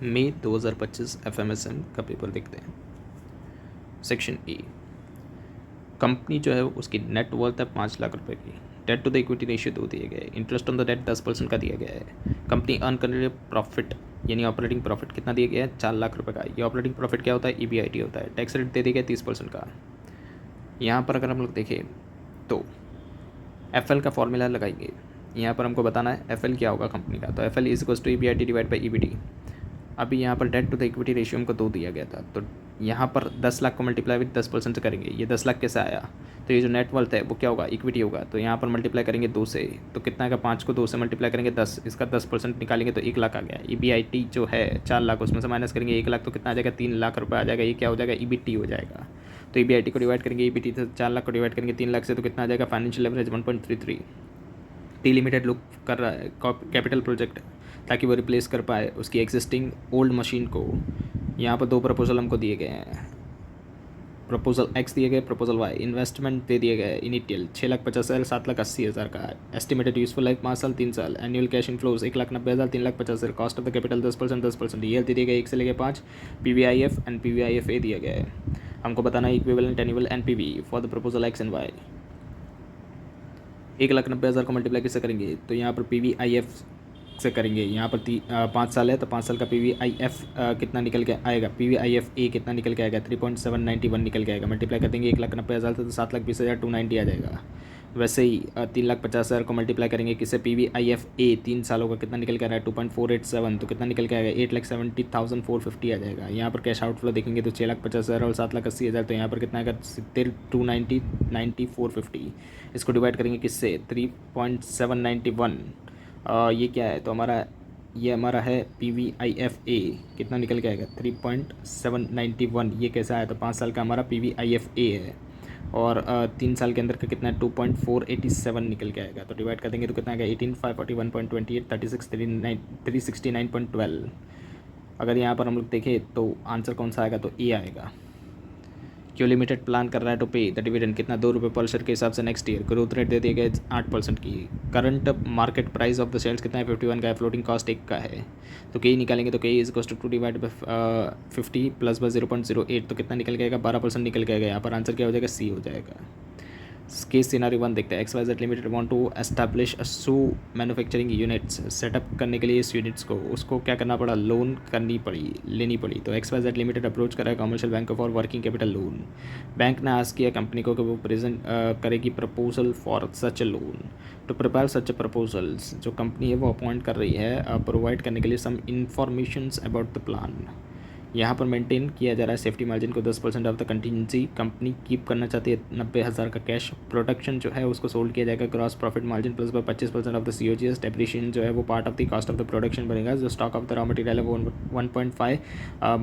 मई 2025 FMSM का paper देखते हैं। सेक्शन ए, कंपनी जो है उसकी नेट वर्थ है 5 लाख रुपए की। Debt to the equity ratio 2 दिए गए। इंटरेस्ट ऑन द डेट 10% का दिया गया है। कंपनी अर्न करने के लिए प्रॉफिट यानी ऑपरेटिंग प्रॉफिट कितना दिया गया है? 4 लाख रुपए का। ये ऑपरेटिंग प्रॉफिट क्या होता है? EBIT होता है। टैक्स रेट दे दिया गया 30% का। यहाँ पर अगर हम लोग देखें तो FL का फॉर्मूला लगाएंगे। यहाँ पर हमको बताना है FL क्या होगा कंपनी का। तो FL is equals to EBIT divide by EBT। अभी यहाँ पर debt to the equity ratio हमको 2 दिया गया था, तो यहाँ पर 10 लाख को मल्टीप्लाई विद 10% से करेंगे। ये 10 लाख कैसे आया? तो ये जो नेट वर्थ है वो क्या होगा? इक्विटी होगा। तो यहाँ पर मल्टीप्लाई करेंगे 2 से, तो कितना आएगा? 5 को 2 से मल्टीप्लाई करेंगे 10, इसका 10% निकालेंगे तो 1 लाख आ गया। EBIT जो है 4 लाख, उसमें से माइनस करेंगे 1 लाख, तो कितना आ जाएगा? 3 लाख रुपये आ जाएगा। ये क्या हो जाएगा? EBT हो जाएगा। तो EBIT को डिवाइड करेंगे EBT से, 4 लाख को डिवाइड करेंगे 3 लाख से, तो कितना आ जाएगा? Financial leverage 1.33। T limited look कर रहा है कैपिटल प्रोजेक्ट ताकि वो रिप्लेस कर पाए उसकी एग्जिस्टिंग ओल्ड मशीन को। यहाँ पर 2 प्रपोजल हमको दिए गए हैं। प्रपोजल X दिए गए, प्रपोजल Y। इन्वेस्टमेंट दे दिए गए इनिशियल 6,50,000, 7,80,000 का। एस्टिमेटेड यूजफुल लाइफ 5 साल 3 साल। Annual cash inflows 1,90,000, 3,50,000। Cost of the capital 10%। Year दे दिए गए 1 से लेकर 5। PVIF एंड PVIFA दिया गया है। हमको बताना है equivalent annual NPV for the proposal X and Y। 1,90,000 को मल्टीप्लाई किससे करेंगे? तो यहाँ पर PVIF से करेंगे। यहाँ पर 5 साल है तो 5 साल का PVIF कितना निकल के आएगा? PVIFA कितना निकल के आएगा? 3.791 निकल के आएगा। मल्टीप्लाई कर देंगे 1,90,000 से, तो 7,20,000 290 आ जाएगा। वैसे ही 3,50,000 को मल्टीप्लाई करेंगे किससे? PVIFA 3 सालों का कितना निकल के आ रहा है? 2.487, तो कितना निकल के आएगा? 8,70,450 आ जाएगा। यहाँ पर कैश आउटफ्लो देखेंगे तो 6,50,000 और 7,80,000, तो यहाँ पर कितना आएगा? 70, 290, 90, 450। इसको डिवाइड करेंगे किससे? 3.791। ये क्या है? तो ये हमारा है PVIFA कितना निकल के आएगा? 3.791। ये कैसा है? तो 5 साल का हमारा PVIFA है और 3 साल के अंदर का कितना है? 2.487 निकल के आएगा। तो डिवाइड कर देंगे तो कितना आएगा? 18,541.28, 36, 369.12। अगर यहाँ पर हम लोग देखें तो आंसर कौन सा आएगा? तो ए आएगा। क्यों लिमिटेड प्लान कर रहा है टू पे द डिविडेंड कितना? 2 रुपये पर शेयर के हिसाब से नेक्स्ट ईयर। ग्रोथ रेट दे दिया गया 8% की। Current market price of the shares कितना है? 51 का है। फ्लोटिंग कॉस्ट 1 का है। तो के निकालेंगे तो K is equal to 2 divide by 50 plus by 0.08, तो कितना निकल जाएगा? 12% निकल जाएगा। यहाँ पर आंसर क्या हो जाएगा? सी हो जाएगा। केस सिनारी 1 देखते हैं। XYZ limited want to establish a shoe manufacturing units. Setup करने के लिए इस यूनिट्स को उसको क्या करना पड़ा? लोन लेनी पड़ी। तो XYZ लिमिटेड अप्रोच करा commercial bank for working capital loan. Bank ने आस्क किया कंपनी को कि वो प्रेजेंट करेगी proposal for such a loan. To prepare such a proposals, जो कंपनी है वो अपॉइंट कर रही है प्रोवाइड करने के लिए सम इंफॉर्मेशंस अबाउट द प्लान। यहाँ पर मेंटेन किया जा रहा है सेफ्टी मार्जिन को 10% of the contingency. Company keep करना चाहती है 90,000 का कैश। प्रोडक्शन जो है उसको सोल्ड किया जाएगा gross profit margin plus by 25% of the COGS। Depreciation जो है वो part of the cost of the production बनेगा। जो stock of the raw material है वो 1.5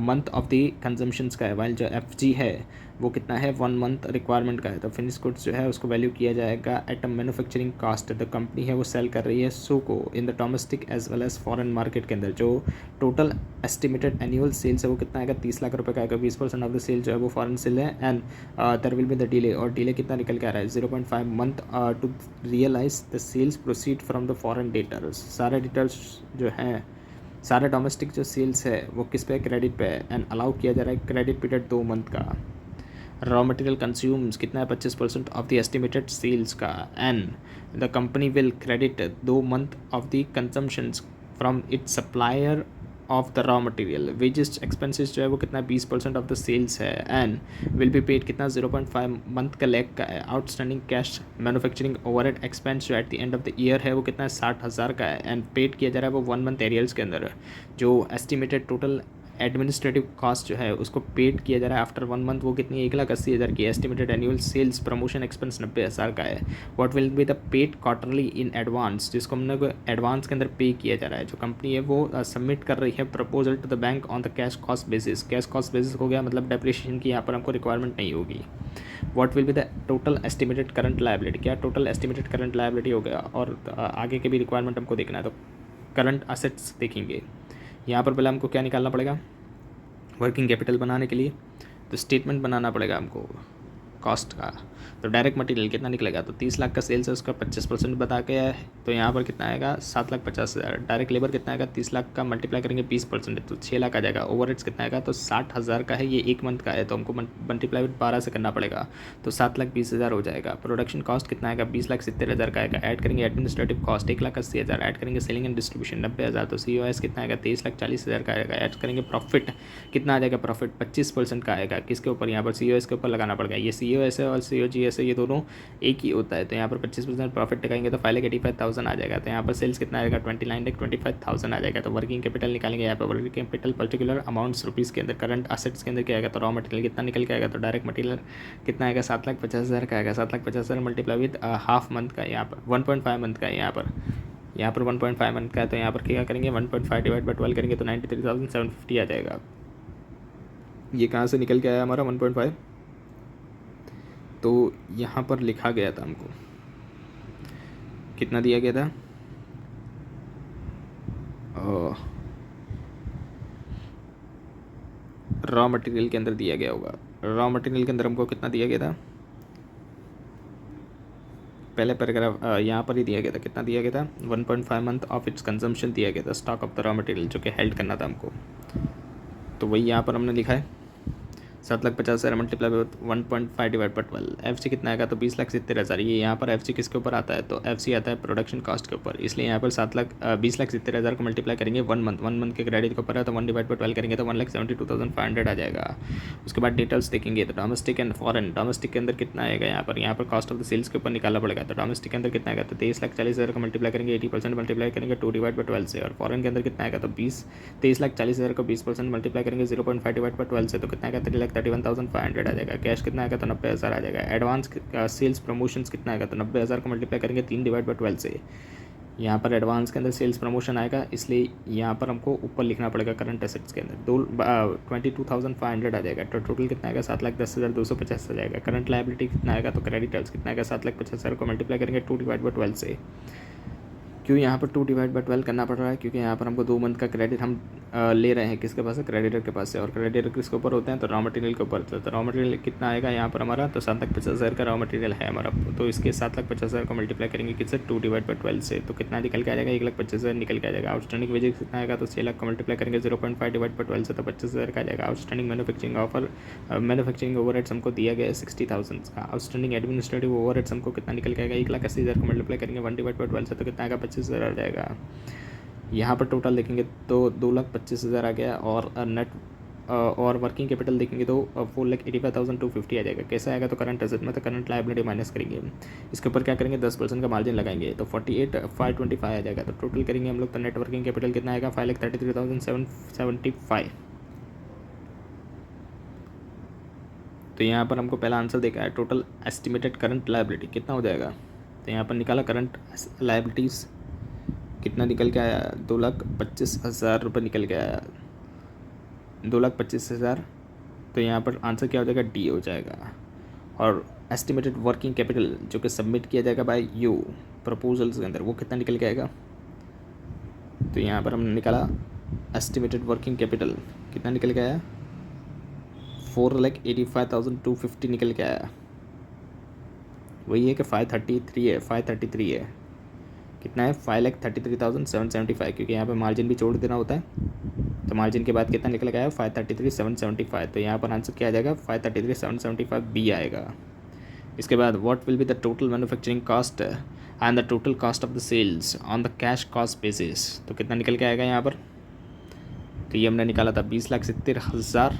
मंथ ऑफ द कंजम्पशंस का है। वाइल जो FG है वो कितना है? 1 मंथ रिक्वायरमेंट का है। तो फिनिश गुड्स जो है उसको वैल्यू किया जाएगा at a manufacturing cost. The company है वो सेल कर रही है सो को in the domestic as well as foreign market के अंदर। जो टोटल एस्टिमेटेड एनुअल सेल्स है वो कितना आएगा? 30 लाख रुपए का आएगा। 20% ऑफ द सेल जो है वो फॉरेन सेल है and there will be the delay. और डिले कितना निकल के आ रहा है? 0.5 month to realise the sales proceed from the foreign debtors. सारे डेटर्स जो हैं, सारे डोमेस्टिक जो सेल्स है वो किस पे? क्रेडिट पे है एंड अलाउ किया जा रहा है क्रेडिट पीरियड 2 मंथ का। रॉ मटेरियल कंज्यूम्स कितना है? 25% ऑफ द एस्टिमेटेड सेल्स का and the company will credit 2 month of the consumptions from its supplier of the raw material. Wages expenses जो है वो कितना? 20% ऑफ द सेल्स है and will be paid कितना? 0.5 month का लैग का है। Outstanding cash manufacturing overhead expense जो at the end of the year है वो कितना है? 60,000 का है एंड पेड किया जा रहा है वो 1 मंथ एरियल्स के अंदर। जो एस्टिमेटेड टोटल एडमिनिस्ट्रेटिव कॉस्ट जो है उसको पेड किया जा रहा है आफ्टर 1 मंथ, वो कितनी? 1,80,000 की। Estimated annual sales promotion expense 90,000 का है। What will be the paid quarterly in advance, जिसको हमने एडवांस के अंदर पे किया जा रहा है। जो कंपनी है वो सबमिट कर रही है proposal to the bank on the cash cost basis. Cash cost basis हो गया मतलब डेप्रिसिएशन की यहाँ पर हमको रिक्वायरमेंट नहीं होगी। What will be the total estimated current liability, क्या टोटल एस्टिमेटेड करंट लायबिलिटी हो गया। और आगे के भी रिक्वायरमेंट हमको देखना है तो करंट असेट्स देखेंगे। यहाँ पर पहले हमको क्या निकालना पड़ेगा? वर्किंग कैपिटल बनाने के लिए तो स्टेटमेंट बनाना पड़ेगा हमको। कॉस्ट का। तो डायरेक्ट मटेरियल कितना निकलेगा, तो 30 लाख का सेल्स है, उसका 25% बता के है, तो यहाँ पर कितना आएगा 7,50,000। डायरेक्ट लेबर कितना आएगा 30 लाख का मल्टीप्लाई करेंगे 20% तो 6 लाख आ जाएगा। ओवरहेड्स कितना आएगा, तो 60,000 का है, ये एक मंथ का है तो हमको मल्टीप्लाई विद 12 से करना पड़ेगा, तो 7,20,000 हो जाएगा। प्रोडक्शन कॉस्ट कितना आएगा 20,70,000 का आएगा। ऐड करेंगे एडमिनिस्ट्रेटिव कॉस्ट 1,80,000, ऐड करेंगे सेलिंग एंड डिस्ट्रीब्यूशन 90,000, तो COS कितना आएगा 23,40,000 का आएगा। ऐड करेंगे प्रॉफिट कितना आ जाएगा, प्रॉफिट 25% का आएगा। किसके ऊपर, यहाँ पर COS के ऊपर लगाना पड़ेगा। ये COS है और COGS है, ये दोनों एक ही होता है, तो यहाँ पर 25% प्रॉफिट लगाएंगे तो 5,85,000 आ जाएगा। तो यहाँ पर सेल्स कितना आएगा 29,25,000 आ जाएगा। तो वर्किंग कैपिटल निकालेंगे, यहाँ पर working capital particular amounts rupees के अंदर, करंट असेट्स के अंदर क्या आएगा, तो रॉ मटेरियल कितना निकल के आएगा, तो डायरेक्ट मटेरियल कितना आएगा 7,50,000 का आएगा। 7,50,000 मल्टीप्लाई विद हाफ मंथ का, यहाँ पर 1.5 मंथ का है, यहाँ पर 1.5 मंथ का है, तो यहाँ पर क्या करेंगे 1.5 डिवाइड बाई 12 करेंगे तो 93,750 आ जाएगा। ये कहाँ से निकल के आया हमारा 1.5, तो यहाँ पर लिखा गया था हमको कितना दिया गया था, रॉ मटेरियल के अंदर दिया गया होगा। रॉ मटेरियल के अंदर हमको कितना दिया गया था, पहले पैराग्राफ यहाँ पर ही दिया गया था, कितना दिया गया था 1.5 मंथ ऑफ इट्स कंजम्पशन दिया गया था, stock of the raw material जो कि हेल्ड करना था हमको, तो वही यहाँ पर हमने लिखा है 7,50,000 मल्टीप्लाई 1.5 डिवाइड बाई 12। FC कितना आएगा, तो 20,70,000। ये यहाँ पर FC किसके ऊपर आता है, तो FC आता है प्रोडक्शन कॉस्ट के ऊपर, इसलिए यहाँ पर 20,70,000 को मल्टीप्लाई करेंगे 1 मंथ के क्रेडिट के ऊपर है, तो 1 डिवाइड बाई 12 करेंगे तो 1,72,500 आ जाएगा। उसके बाद डिटेल्स देखेंगे तो डोमेस्टिक एंड फॉरेन, डोमेस्टिक के अंदर कितना आएगा, यहाँ पर कॉस्ट ऑफ द सेल्स के ऊपर निकालना पड़ेगा। तो डोमेस्टिक के अंदर कितना आएगा, तो 23,40,000 का मल्टीप्लाई करेंगे 80% मल्टीप्लाई करेंगे 2 डिवाइड बाई 12 से। और फॉरेन के अंदर कितना आएगा, तो 23,40,000 को 20% मल्टीप्लाई करेंगे 0.5 डिवाइड बाई 12 से, तो कितना आएगा 3,31,500 आ जाएगा। कैश कितना आएगा, तो 90,000 आ जाएगा। एडवांस सेल्स प्रमोशंस कितना आएगा, तो 90,000 को मल्टीप्लाई करेंगे 3 डिवाइड बाई 12 से। यहाँ पर एडवांस के अंदर सेल्स प्रमोशन आएगा, इसलिए यहाँ पर हमको ऊपर लिखना पड़ेगा करंट एसेट्स के अंदर 22,500 आ जाएगा। तो टोटल कितना आएगा 7,10,250 आ जाएगा। करंट लायबिलिटी कितना आएगा, तो क्रेडिटर्स कितना आएगा 7,50,000 को मल्टीप्लाई करेंगे 2 डिवाइड बाई 12 से। क्यों यहाँ पर 2 डिवाइड बाई 12 करना पड़ रहा है, क्योंकि यहाँ पर हमको 2 मंथ का क्रेडिट हम ले रहे हैं, किसके पास है, क्रेडिटर के पास से। और क्रेडिटर किसके ऊपर होते हैं, तो रॉ मटेरियल के ऊपर। तो रॉ मटेरियल कितना आएगा यहाँ पर हमारा, तो 7,50,000 का रॉ मटेरियल है हमारा, तो इसके 7,50,000 को मल्टीप्लाई करेंगे किससे 2 डिवाइड बाई 12 से, तो कितना निकल के आ जाएगा 1,25,000 निकल के आ जाएगा। आउटस्टैंडिंग वेजेस कितना आएगा, तो 6 लाख को मल्टीप्लाई करेंगे 0.5 डिवाइड बाई 12 से, तो 25,000 का आ जाएगा। आउटस्टैंडिंग मैन्युफैक्चरिंग ओवरहेड्स हमको दिया गया है 60,000 का। आउटस्टैंडिंग एडमिनिस्ट्रेटिव ओवरहेड्स हमको कितना निकल के आएगा 1,80,000 को मल्टीप्लाई करेंगे 1 डिवाइड बाई 12 से, तो कितना आएगा 25,000 आ जाएगा। यहाँ पर टोटल देखेंगे तो 2,25,000 आ गया, और नेट और वर्किंग कैपिटल देखेंगे तो 4,85,250 आ जाएगा। कैसा आएगा, तो करंट एसेट में तो करंट लायबिलिटी माइनस करेंगे, इसके ऊपर क्या करेंगे 10% का मार्जिन लगाएंगे, तो 48,525 आ जाएगा। तो टोटल करेंगे हम लोग तो नेट वर्किंग कैपिटल कितना आएगा 5,33,775। तो यहाँ पर हमको पहला आंसर देखा है, टोटल एस्टिमेटेड करंट लायबिलिटी कितना हो जाएगा, तो यहाँ पर निकाला करंट लायबिलिटीज़ कितना निकल के आया 2,25,000 रुपये निकल के आया 2,25,000। तो यहाँ पर आंसर क्या हो जाएगा, डी हो जाएगा। और एस्टिमेटेड वर्किंग कैपिटल जो कि सबमिट किया जाएगा बाय यू प्रपोजल्स के अंदर, वो कितना निकल के आएगा, तो यहाँ पर हमने निकाला एस्टिमेटेड वर्किंग कैपिटल कितना निकल के आया 4,85,250 निकल के आया। वही है कि 533 है कितना है 5,33,775, क्योंकि यहाँ पे मार्जिन भी जोड़ देना होता है, तो मार्जिन के बाद कितना निकल गया 533,775। तो यहाँ पर आंसर क्या आ जाएगा 533,775 बी आएगा। इसके बाद what will be the total manufacturing cost and the total cost of the sales on the cash cost basis, तो कितना निकल के आएगा यहाँ पर, तो ये हमने निकाला था 20,70,000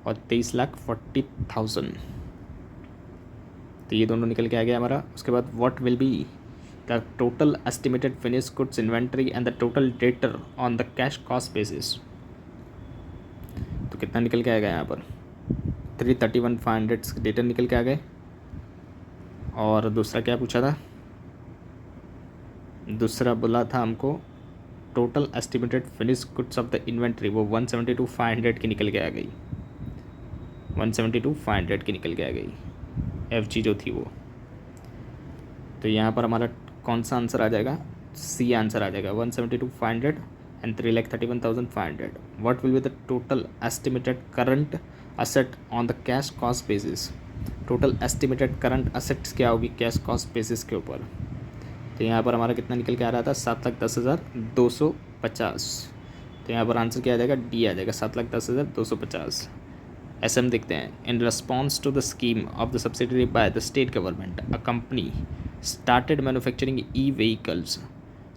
और 23,40,000, तो ये दोनों निकल के आ गया हमारा। उसके बाद what will be the total estimated finish goods inventory and the total debtor on the cash cost basis, तो कितना निकल के आएगा यहाँ पर 331,500 डेटर निकल के आ गए। और दूसरा क्या पूछा था, दूसरा बोला था हमको total estimated finish goods of the inventory, वो 172,500 की निकल के आ गई, 172,500 की निकल के आ गई FG जो थी वो। तो यहाँ पर हमारा कौन सा आंसर आ जाएगा, सी आंसर आ जाएगा 172,500 and 3,31,500। What will be the total estimated current asset on the cash cost basis, total estimated current assets क्या होगी कैश कॉस्ट बेसिस के ऊपर। तो यहाँ पर हमारा कितना निकल के आ रहा था 7,10,250। तो यहाँ पर आंसर क्या आ जाएगा डी आ जाएगा 7,10,250। ऐसे हम देखते हैं in response to the scheme of the subsidiary by the state government a company started manufacturing e vehicles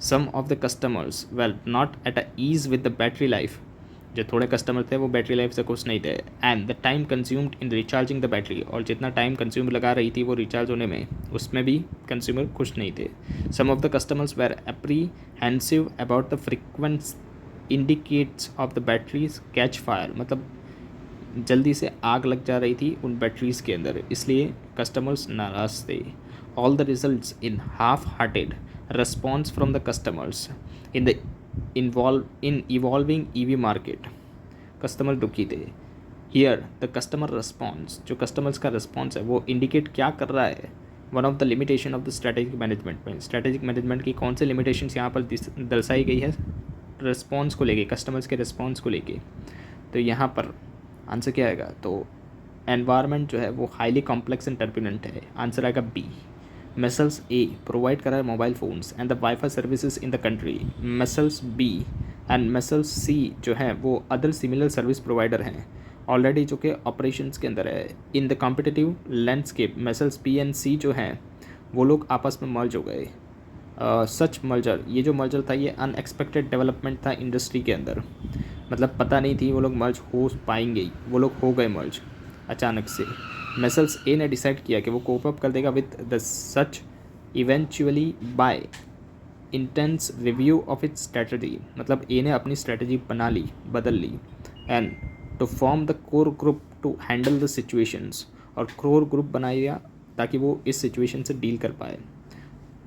some of the customers well not at a ease with the battery life. जो थोड़े customer थे वो battery life से खुश नहीं थे and the time consumed in recharging the battery, और जितना टाइम कंज्यूम लगा रही थी वो रिचार्ज होने में उसमें भी कंज्यूमर खुश नहीं थे। Some of the customers were apprehensive about the frequent indicates of the batteries catch fire, मतलब जल्दी से आग लग जा रही थी उन बैटरीज़ के अंदर, इसलिए कस्टमर्स नाराज़ थे। All the results in half hearted response from the customers in the evolving EV market। Customer दुखी थे। Here the customer response, जो कस्टमर्स का रिस्पॉन्स है वो इंडिकेट क्या कर रहा है, one of the limitation of the strategic management में। स्ट्रेटेजिक मैनेजमेंट की कौन से लिमिटेशंस यहाँ पर दर्शाई गई है रिस्पॉन्स को लेके, कस्टमर्स के रिस्पॉन्स को लेके। तो यहाँ पर आंसर क्या आएगा, तो एनवायरनमेंट जो है वो हाईली कॉम्प्लेक्स एंड टर्बुलेंट है, आंसर आएगा बी। मेसल्स ए प्रोवाइड कर रहा है mobile phones and the wifi services in the country. Messrs B and messrs C जो है वो अदर सिमिलर सर्विस प्रोवाइडर हैं ऑलरेडी जो कि ऑपरेशंस के अंदर है। In the competitive landscape messrs B and C जो हैं वो लोग आपस में मर्ज हो गए। सच मर्जर, ये जो मर्जर था ये अनएक्सपेक्टेड डेवलपमेंट था इंडस्ट्री के अंदर, मतलब पता नहीं थी वो लोग मर्ज हो पाएंगे, वो लोग हो गए मर्ज अचानक से। मेसल्स ए ने डिसाइड किया कि वो कोप अप कर देगा with the such eventually by intense review of its strategy, मतलब ए ने अपनी स्ट्रेटजी बना ली, बदल ली। And to form the core group to handle the situations, और कोर ग्रुप बनाया ताकि वो इस सिचुएशन से डील कर पाए।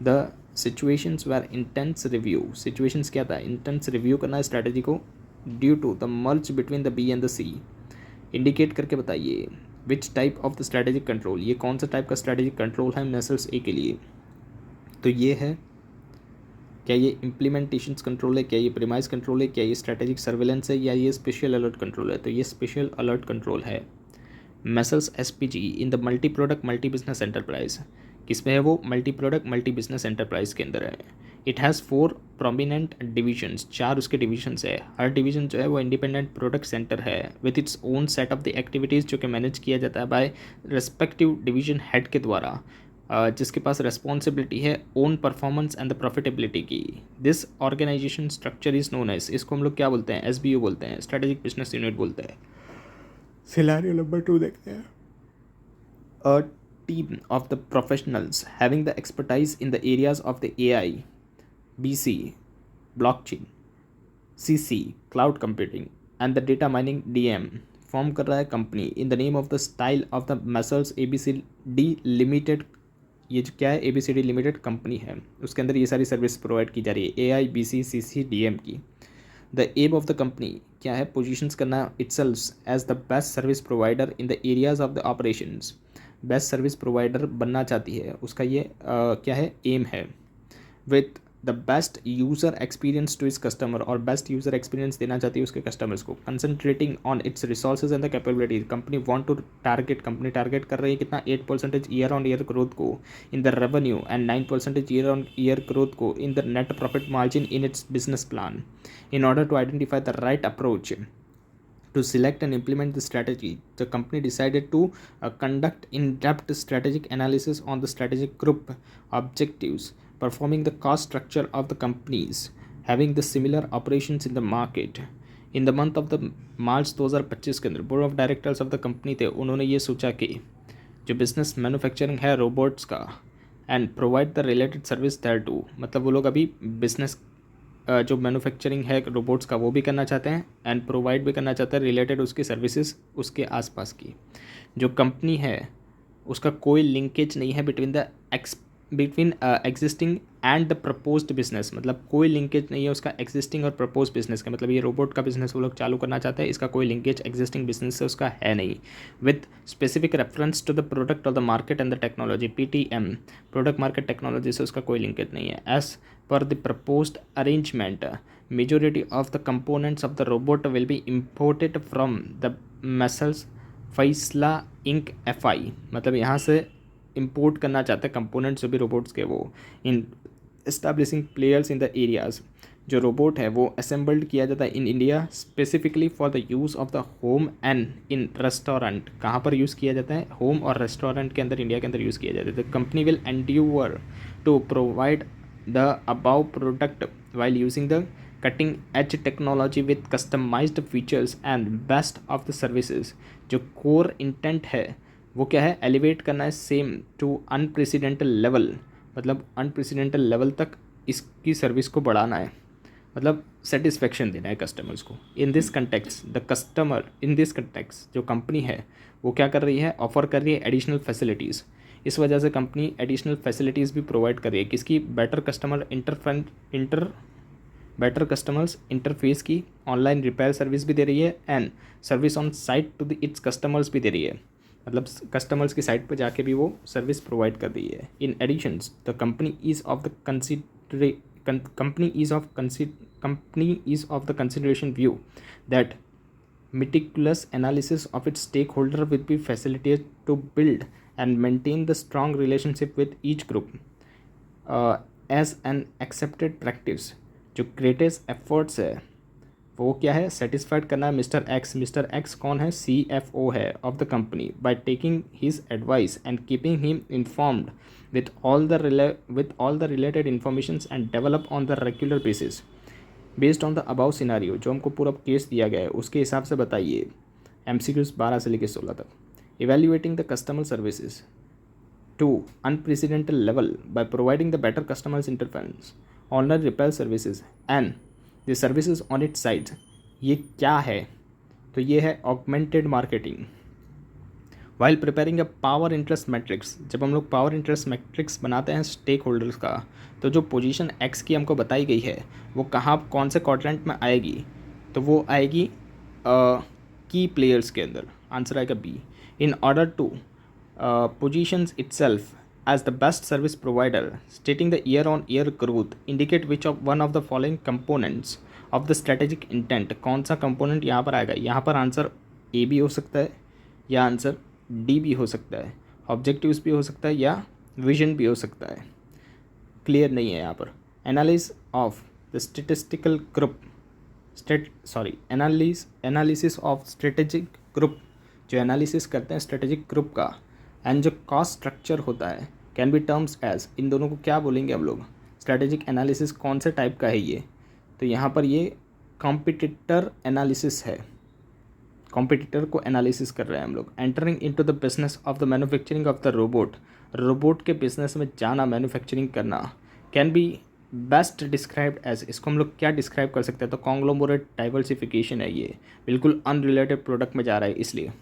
The situations were intense review, situations क्या था, इंटेंस रिव्यू करना है स्ट्रेटजी को due to the merge between the B and the C. Indicate करके बताइए which type of the strategic control, ये कौन सा टाइप का स्ट्रेटेजिक कंट्रोल है मेसल्स ए के लिए। तो ये है, क्या ये इम्प्लीमेंटेशन कंट्रोल है, क्या ये प्रीमाइज कंट्रोल है, क्या ये स्ट्रेटेजिक सर्वेलेंस है, या ये स्पेशल अलर्ट कंट्रोल है। तो ये स्पेशल अलर्ट कंट्रोल है। Messrs SPG in the multi product multi business enterprise, किसमें है वो, multi product multi business enterprise के अंदर है। इट हैज़ 4 प्रोमिनेंट डिविजन्स, 4 उसके डिविजन्स है। हर डिवीजन जो है वो इंडिपेंडेंट प्रोडक्ट सेंटर है with its own set of the activities, जो कि मैनेज किया जाता है बाय रेस्पेक्टिव डिवीजन हेड के द्वारा, जिसके पास रेस्पॉन्सिबिलिटी है own performance and the profitability की। This organization structure is known as, इसको हम लोग क्या बोलते हैं, एसबीयू बोलते हैं, स्ट्रेटेजिक बिजनेस यूनिट बोलते हैं। सिनेरियो नंबर 2 देखते हैं। अ team of the professionals having the expertise in the areas of the AI, BC, blockchain, CC, cloud computing and the data mining DM form कर रहा है company in the name of the style of the messrs ABCD limited. ये जो क्या है, ABCD limited company है, उसके अंदर ये सारी सर्विस प्रोवाइड की जा रही है AI, BC, CC, DM की। The aim of the company क्या है, पोजिशंस करना itself as the best service provider in the areas of the operations, best service provider बनना चाहती है, उसका ये क्या है, एम है। With the best user experience to its customer, और बेस्ट यूज़र एक्सपीरियंस देना चाहती है उसके कस्टमर्स को। Concentrating on its resources and the capabilities, company want to target, company target कर रही है कितना, 8% ईयर ऑन ईयर ग्रोथ को in the revenue and 9% year on year growth को in the net profit margin in its business plan. In order to identify the right approach to select and implement the strategy, the company decided to conduct in-depth strategic analysis on the strategic group objectives, performing the cost structure of the companies having the similar operations in the market. In the month of the March 2025 के अंदर board of directors of the company थे, उन्होंने ये सोचा कि जो business manufacturing है robots का and provide the related service there to, मतलब वो लोग अभी बिजनेस जो मैन्युफैक्चरिंग है रोबोट्स का वो भी करना चाहते हैं एंड प्रोवाइड भी करना चाहते हैं रिलेटेड उसकी सर्विसेज उसके आसपास की। जो कंपनी है उसका कोई लिंकेज नहीं है between existing and the proposed business, मतलब कोई लिंकेज नहीं है उसका एग्जिस्टिंग और प्रपोज बिजनेस का, मतलब ये रोबोट का बिजनेस वो लोग चालू करना चाहते हैं, इसका कोई लिंकेज एग्जिस्टिंग बिजनेस से उसका है नहीं। With specific reference to the product of the market and the technology, PTM, product market technology से उसका कोई लिंकेज नहीं है। As per the proposed arrangement majority of the components of the robot will be imported from the measles फैसला ink FI, मतलब यहाँ से import करना चाहते हैं कंपोनेंट्स जो भी रोबोट्स के, वो in establishing players in the areas. जो रोबोट है वो असेंबल्ड किया जाता है in India specifically for the use of the home and in restaurant. कहाँ पर यूज़ किया जाता है? होम और रेस्टोरेंट के अंदर, इंडिया के अंदर यूज़ किया जाता है। The company will endeavour to provide the above product while using the cutting edge technology with customized features and best of the services। जो core intent है वो क्या है? एलिवेट करना है सेम टू अनप्रेसिडेंटल लेवल, मतलब अनप्रेसिडेंटल लेवल तक इसकी सर्विस को बढ़ाना है, मतलब सेटिस्फेक्शन देना है कस्टमर्स को। In this context the customer, in this context जो कंपनी है वो क्या कर रही है? ऑफर कर रही है एडिशनल फैसिलिटीज़। इस वजह से कंपनी एडिशनल फैसिलिटीज़ भी प्रोवाइड कर रही है किसकी? बेटर कस्टमर्स इंटरफेस की, ऑनलाइन रिपेयर सर्विस भी दे रही है and service on site to the its customers भी दे रही है, मतलब कस्टमर्स की साइट पर जाके भी वो सर्विस प्रोवाइड कर रही है। In additions the company is of the consideration view that meticulous analysis of its stakeholder will be facilitated to build and maintain the strong relationship with each group as an accepted practice। जो greatest efforts है वो क्या है? Satisfied करना है mister x. Mister x कौन है? CFO है of the company, by taking his advice and keeping him informed with all the related informations and develop on the regular basis based on the above scenario. जो हमको पूरा case दिया गया है उसके हिसाब से बताइए। MCQs 12 से लेकर 16 तक। Evaluating the customer services to unprecedented level by providing the better customers interference, online repair services and the services on it side. ये क्या है? तो ये है augmented marketing. While preparing a power interest matrix, जब हम लोग पावर इंटरेस्ट मैट्रिक्स बनाते हैं स्टेक होल्डर्स का, तो जो पोजीशन एक्स की हमको बताई गई है वो कहाँ कौन से क्वाड्रेंट में आएगी? तो वो आएगी की प्लेयर्स के अंदर। आंसर आएगा B. In order to positions itself as the best service provider, stating the year on year growth, indicate which of one of the following components of the strategic intent. कौन सा component यहाँ पर आएगा? यहाँ पर answer A भी हो सकता है या आंसर डी भी हो सकता है, ऑब्जेक्टिव्स भी हो सकता है या विजन भी हो सकता है। क्लियर नहीं है यहाँ पर। Analysis of the statistical group analysis of strategic group, जो एनालिसिस करते हैं स्ट्रेटेजिक ग्रुप का, एंड जो कॉस्ट स्ट्रक्चर होता है कैन बी टर्म्स एज। इन दोनों को क्या बोलेंगे हम लोग? स्ट्रेटेजिक एनालिसिस कौन से टाइप का है ये? तो यहाँ पर ये कॉम्पिटिटर एनालिसिस है, कॉम्पिटिटर को एनालिसिस कर रहे हैं हम लोग। Entering into the business of the manufacturing of the robot, robot के बिजनेस में जाना, मैन्युफैक्चरिंग करना, can be best described as. इसको हम लोग क्या डिस्क्राइब कर सकते हैं? तो कॉन्ग्लोमरेट डाइवर्सिफिकेशन है। ये बिल्कुल अनरिलेटेड प्रोडक्ट में जा रहा है इसलिए।